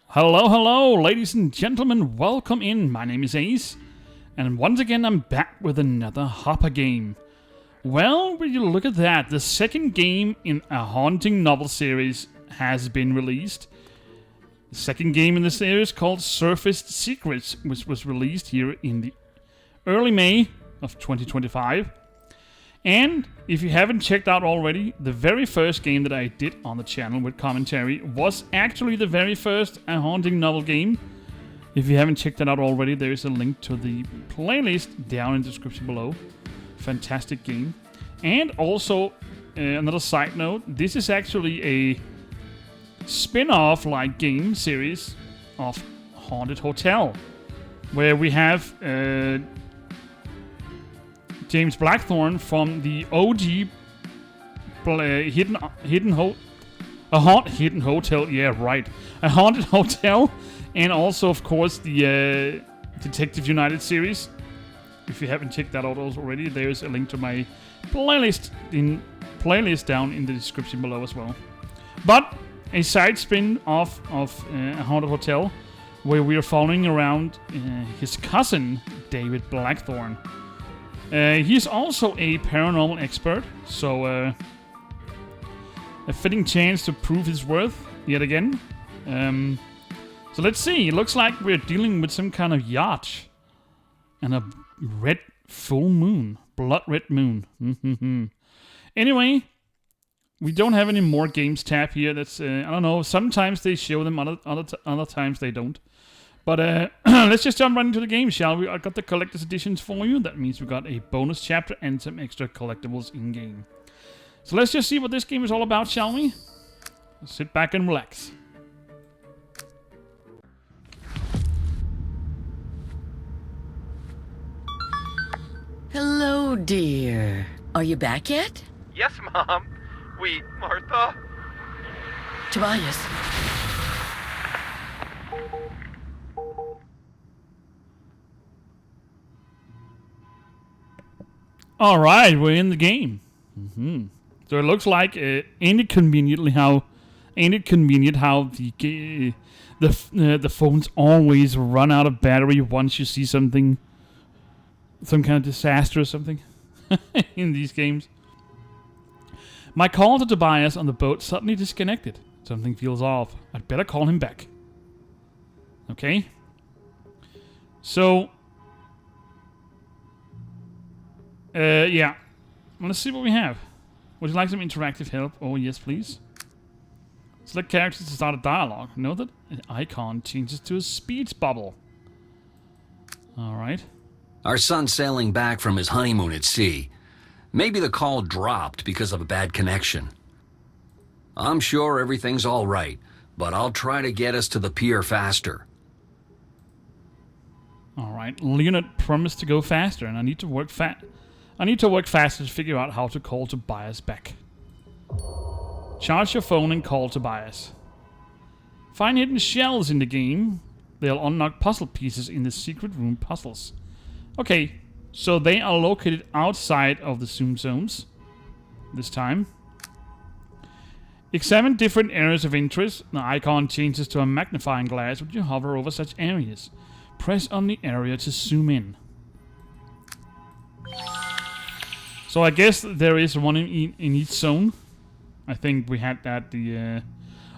Hello, hello, ladies and gentlemen, welcome in. My name is Ace, and once again I'm back with another Hopper game. Well, when you look at that, the second game in a haunting novel series has been released. The second game in the series called Surfaced Secrets, which was released here in the early May of 2025. And if you haven't checked out already, the very first game that I did on the channel with commentary was actually the very first haunting novel game. If you haven't checked that out already, there is a link to the playlist down in the description below. Fantastic game. And also, another side note, this is actually a spin-off like game series of Haunted Hotel, where we have James Blackthorn from the OG Hidden Hotel, yeah, right, a Haunted Hotel, and also, of course, the Detective United series. If you haven't checked that out already, there's a link to my playlist down in the description below as well. But a side spin off of a Haunted Hotel, where we are following around his cousin David Blackthorn. He's also a paranormal expert, so a fitting chance to prove his worth yet again. So let's see. It looks like we're dealing with some kind of yacht and a red full moon, blood red moon. Anyway, we don't have any more games tab here. That's I don't know. Sometimes they show them, other times they don't. But let's just jump right into the game, shall we? I got the collector's editions for you. That means we got a bonus chapter and some extra collectibles in-game. So let's just see what this game is all about, shall we? Sit back and relax. Hello, dear. Are you back yet? Yes, Mom. Wait, Martha? Tobias. All right, we're in the game. So it looks like ain't it convenient how the phones always run out of battery once you see some kind of disaster or something in these games. My call to Tobias on the boat suddenly disconnected. Something feels off. I'd better call him back. Okay. So yeah. Let's see what we have. Would you like some interactive help? Oh, yes, please. Select characters to start a dialogue. Note that an icon changes to a speech bubble. Alright. Our son's sailing back from his honeymoon at sea. Maybe the call dropped because of a bad connection. I'm sure everything's all right, but I'll try to get us to the pier faster. Alright. Leonard promised to go faster, and I need to work faster to figure out how to call Tobias back. Charge your phone and call Tobias. Find hidden shells in the game. They'll unlock puzzle pieces in the secret room puzzles. Okay, so they are located outside of the zoom zones this time. Examine different areas of interest. The icon changes to a magnifying glass when you hover over such areas. Press on the area to zoom in. So I guess there is one in each zone. I think we had that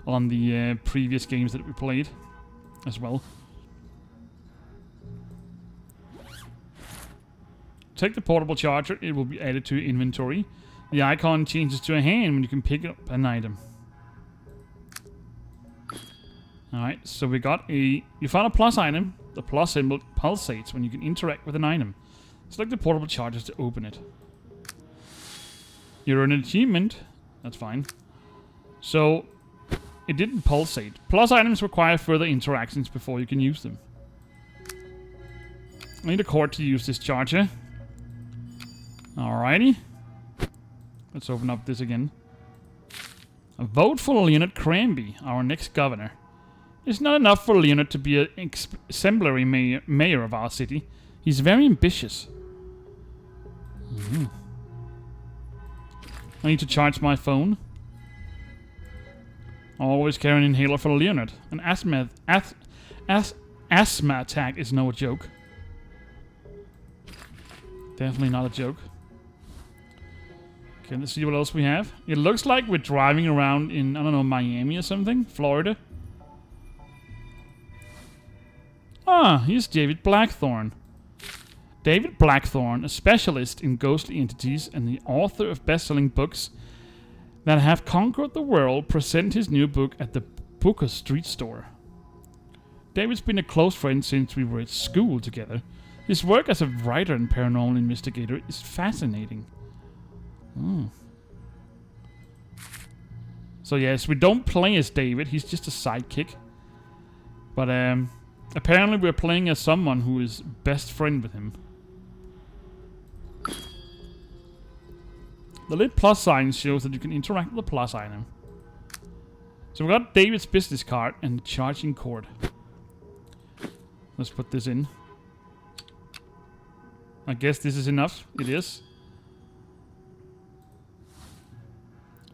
on the previous games that we played as well. Take the portable charger. It will be added to your inventory. The icon changes to a hand when you can pick up an item. Alright, so we got you found a plus item. The plus symbol pulsates when you can interact with an item. Select the portable charger to open it. You're an achievement. That's fine. So, It didn't pulsate. Plus items require further interactions before you can use them. I need a cord to use this charger. Alrighty. Let's open up this again. A vote for Leonard Cranby, our next governor. It's not enough for Leonard to be an exemplary mayor of our city. He's very ambitious. I need to charge my phone. Always carry an inhaler for Leonard. An asthma attack is no joke. Definitely not a joke. Okay, let's see what else we have. It looks like we're driving around in, I don't know, Miami or something? Florida? Ah, here's David Blackthorn. David Blackthorn, a specialist in ghostly entities and the author of best-selling books that have conquered the world, present his new book at the Booker Street store. David's been a close friend since we were at school together. His work as a writer and paranormal investigator is fascinating. So yes, we don't play as David, he's just a sidekick. But apparently we're playing as someone who is best friend with him. The lit plus sign shows that you can interact with the plus item. So we got David's business card and the charging cord. Let's put this in. I guess this is enough. It is.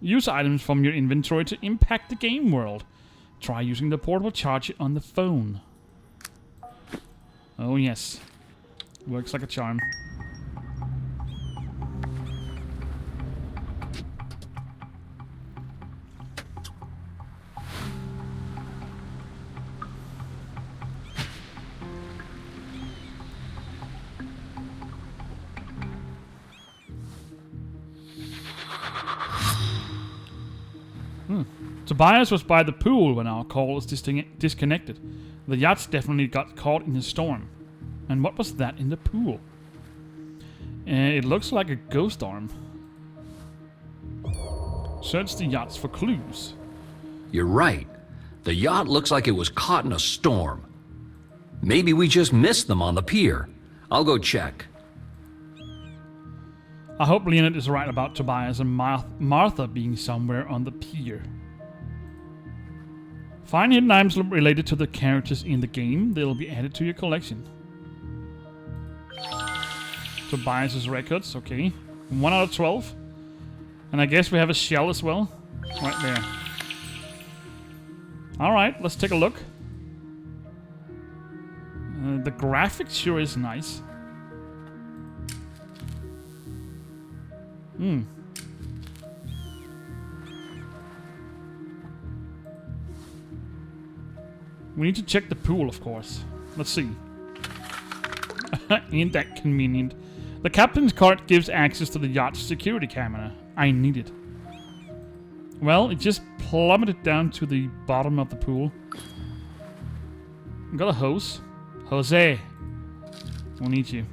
Use items from your inventory to impact the game world. Try using the portable charger on the phone. Oh yes. Works like a charm. Tobias was by the pool when our call was disconnected. The yachts definitely got caught in a storm. And what was that in the pool? It looks like a ghost arm. Search the yachts for clues. You're right. The yacht looks like it was caught in a storm. Maybe we just missed them on the pier. I'll go check. I hope Leonard is right about Tobias and Martha being somewhere on the pier. Find hidden items related to the characters in the game. They'll be added to your collection. Tobias's records, okay. 1 out of 12. And I guess we have a shell as well. Right there. Alright, let's take a look. The graphics sure is nice. We need to check the pool, of course. Let's see. Ain't that convenient. The captain's card gives access to the yacht's security camera. I need it. Well, it just plummeted down to the bottom of the pool. Got a hose. Jose. We'll need you.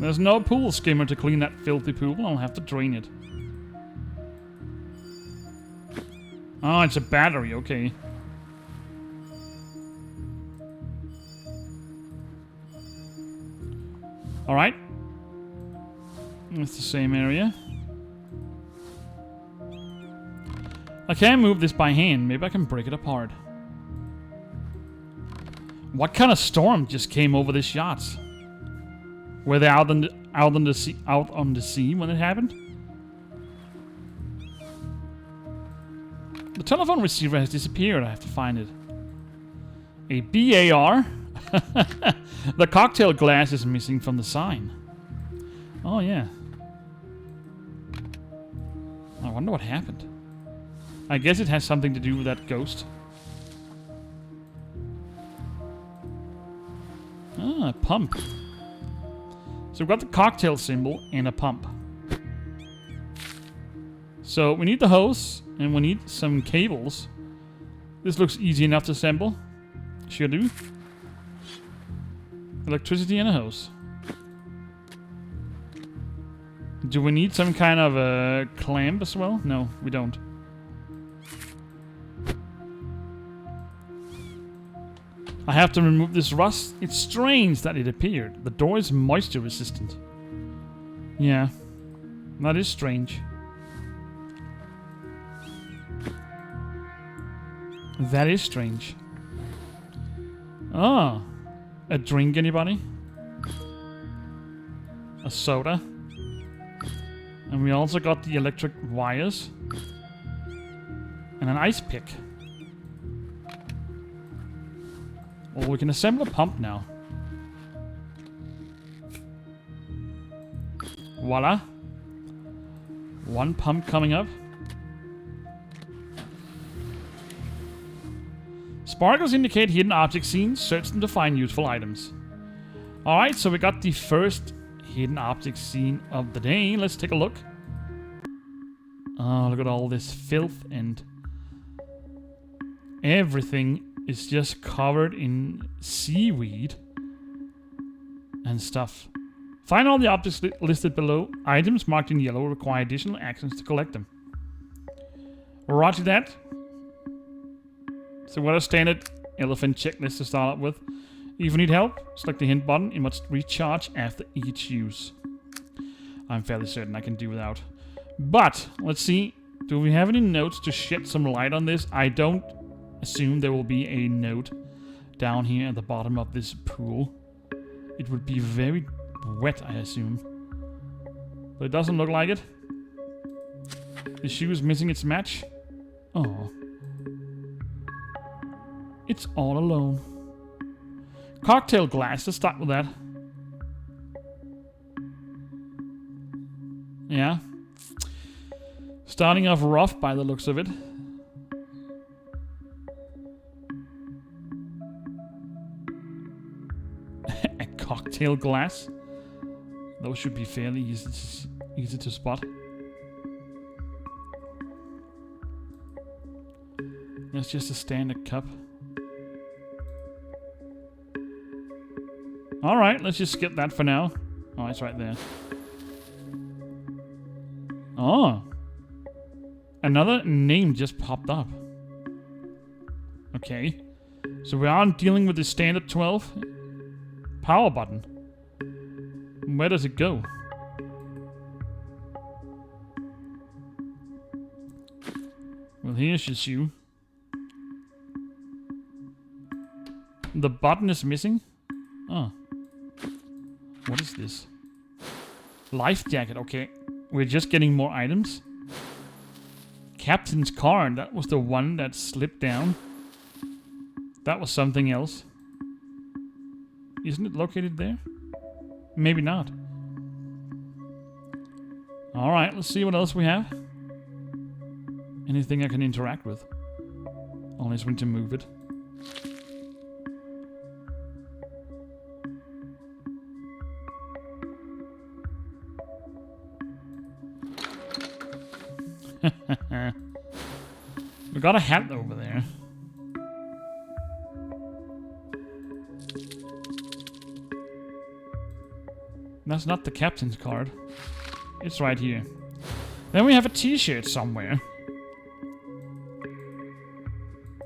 There's no pool skimmer to clean that filthy pool. I'll have to drain it. Oh, it's a battery. Okay. Alright. It's the same area. I can't move this by hand. Maybe I can break it apart. What kind of storm just came over this yacht? Were they out on the sea when it happened? The telephone receiver has disappeared. I have to find it. A BAR? The cocktail glass is missing from the sign. Oh, yeah. I wonder what happened. I guess it has something to do with that ghost. Ah, a pump. So we've got the cocktail symbol and a pump. So we need the hose and we need some cables. This looks easy enough to assemble. Sure do. Electricity and a hose. Do we need some kind of a clamp as well? No, we don't. I have to remove this rust. It's strange that it appeared. The door is moisture resistant. Yeah, that is strange. That is strange. Ah, a drink, anybody? A soda. And we also got the electric wires. And an ice pick. Well, we can assemble a pump now. Voila. One pump coming up. Sparkles indicate hidden object scenes. Search them to find useful items. Alright, so we got the first hidden object scene of the day. Let's take a look. Oh, look at all this filth and everything is just covered in seaweed and stuff. Find all the objects listed below. Items marked in yellow require additional actions to collect them. Roger that. So what a standard elephant checklist to start out with. If you need help, select the hint button. It must recharge after each use. I'm fairly certain I can do without. But, let's see. Do we have any notes to shed some light on this? I don't assume there will be a note down here at the bottom of this pool. It would be very wet, I assume. But it doesn't look like it. The shoe is missing its match. Oh. It's all alone. Cocktail glass, let's start with that. Yeah. Starting off rough by the looks of it. A cocktail glass. Those should be fairly easy to spot. That's just a standard cup. Alright, let's just skip that for now. Oh, it's right there. Oh. Another name just popped up. Okay. So we aren't dealing with the standard 12 power button. Where does it go? Well, here's your shoe. The button is missing? Oh. What is this? Life jacket, okay. We're just getting more items. Captain's card, that was the one that slipped down. That was something else. Isn't it located there? Maybe not. Alright, let's see what else we have. Anything I can interact with. Unless we need to move it. We got a hat over there. That's not the captain's card. It's right here. Then we have a t-shirt somewhere.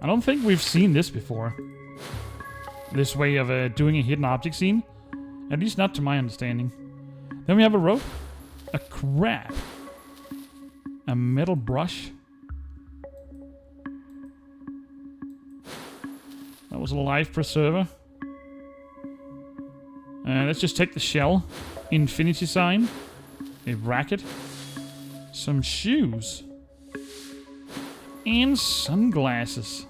I don't think we've seen this before. This way of doing a hidden object scene. At least not to my understanding. Then we have a rope. A crab. A metal brush. That was a life preserver. Let's just take the shell. Infinity sign. A racket. Some shoes. And sunglasses.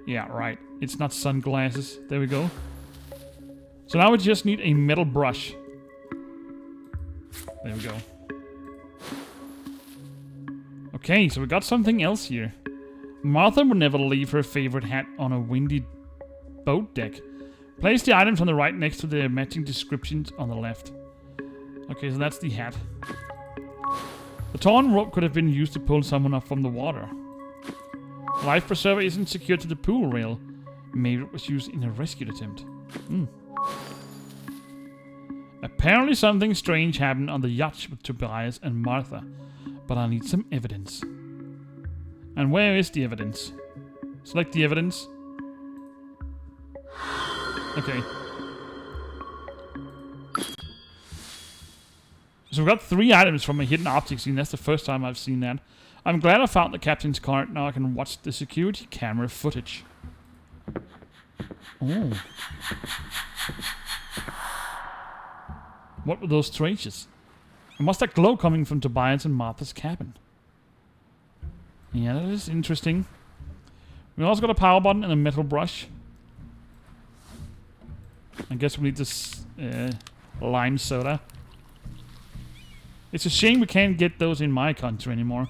Yeah, right. It's not sunglasses. There we go. So now we just need a metal brush. There we go. Okay, so we got something else here. Martha would never leave her favorite hat on a windy boat deck. Place the items on the right next to the matching descriptions on the left. Okay, so that's the hat. The torn rope could have been used to pull someone up from the water. Life preserver isn't secured to the pool rail. Maybe it was used in a rescue attempt. Apparently something strange happened on the yacht with Tobias and Martha. But I need some evidence. And where is the evidence? Select the evidence. Okay. So we've got 3 items from a hidden object scene. That's the first time I've seen that. I'm glad I found the captain's card. Now I can watch the security camera footage. Oh. What were those traces? And what's that glow coming from Tobias and Martha's cabin? Yeah, that is interesting. We also got a power button and a metal brush. I guess we need this lime soda. It's a shame we can't get those in my country anymore,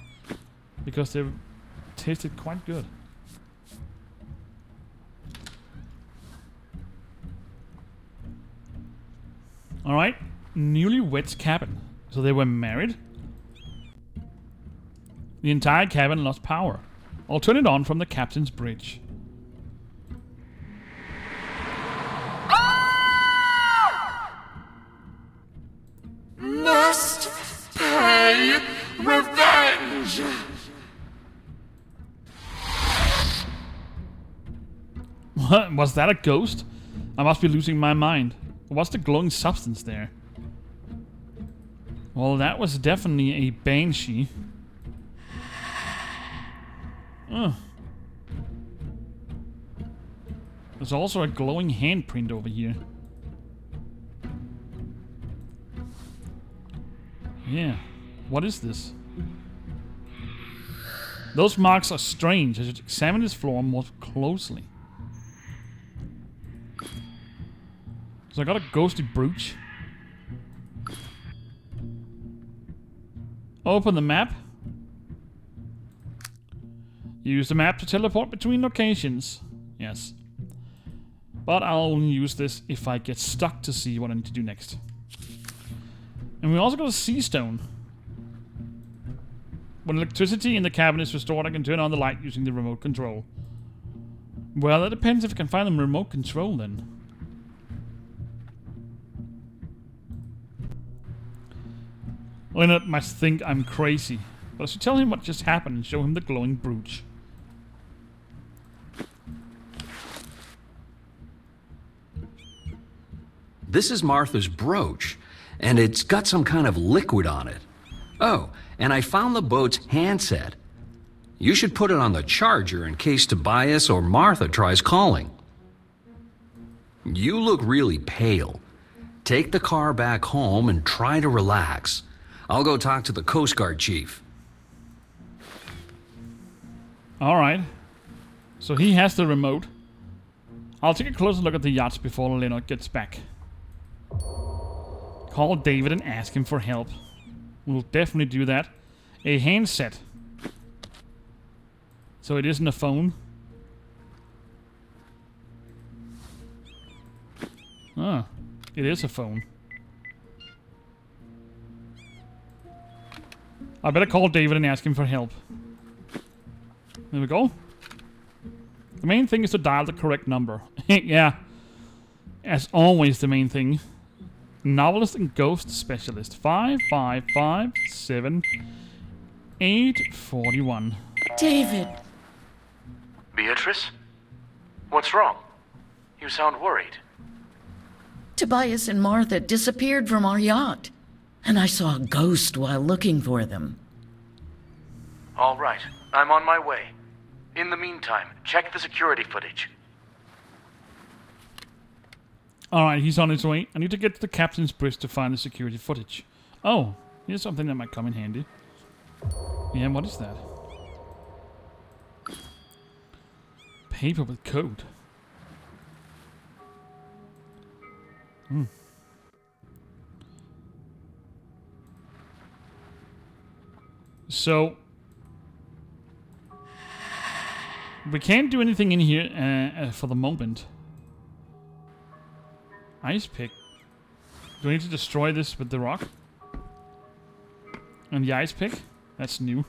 because they tasted quite good. Alright, newlyweds cabin. So they were married. The entire cabin lost power. I'll turn it on from the captain's bridge. Must pay revenge. What? Was that a ghost? I must be losing my mind. What's the glowing substance there? Well, that was definitely a banshee. There's also a glowing handprint over here. Yeah. What is this? Those marks are strange. I should examine this floor more closely. So I got a ghostly brooch. Open the map. Use the map to teleport between locations. Yes. But I'll only use this if I get stuck to see what I need to do next. And we also got a sea stone. When electricity in the cabin is restored, I can turn on the light using the remote control. Well, that depends if I can find the remote control then. Leonard must think I'm crazy, but I should tell him what just happened and show him the glowing brooch. This is Martha's brooch, and it's got some kind of liquid on it. Oh, and I found the boat's handset. You should put it on the charger in case Tobias or Martha tries calling. You look really pale. Take the car back home and try to relax. I'll go talk to the Coast Guard chief. Alright. So he has the remote. I'll take a closer look at the yachts before Leonard gets back. Call David and ask him for help. We'll definitely do that. A handset. So it isn't a phone. Ah, it is a phone. I better call David and ask him for help. There we go. The main thing is to dial the correct number. Yeah. As always, the main thing. Novelist and ghost specialist. 5557841. David, Beatrice? What's wrong? You sound worried. Tobias and Martha disappeared from our yacht, and I saw a ghost while looking for them. All right, I'm on my way. In the meantime, check the security footage. Alright, he's on his way. I need to get to the captain's bridge to find the security footage. Oh, here's something that might come in handy. Yeah, what is that? Paper with code. So we can't do anything in here for the moment. Ice pick. Do I need to destroy this with the rock? And the ice pick? That's new.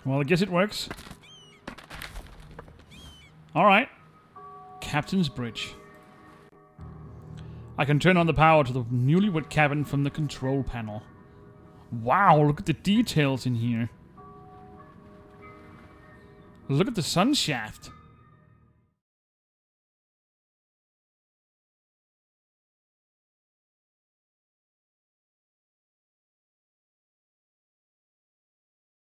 Well, I guess it works. Alright. Captain's bridge. I can turn on the power to the newlywed cabin from the control panel. Wow, look at the details in here. Look at the sun shaft.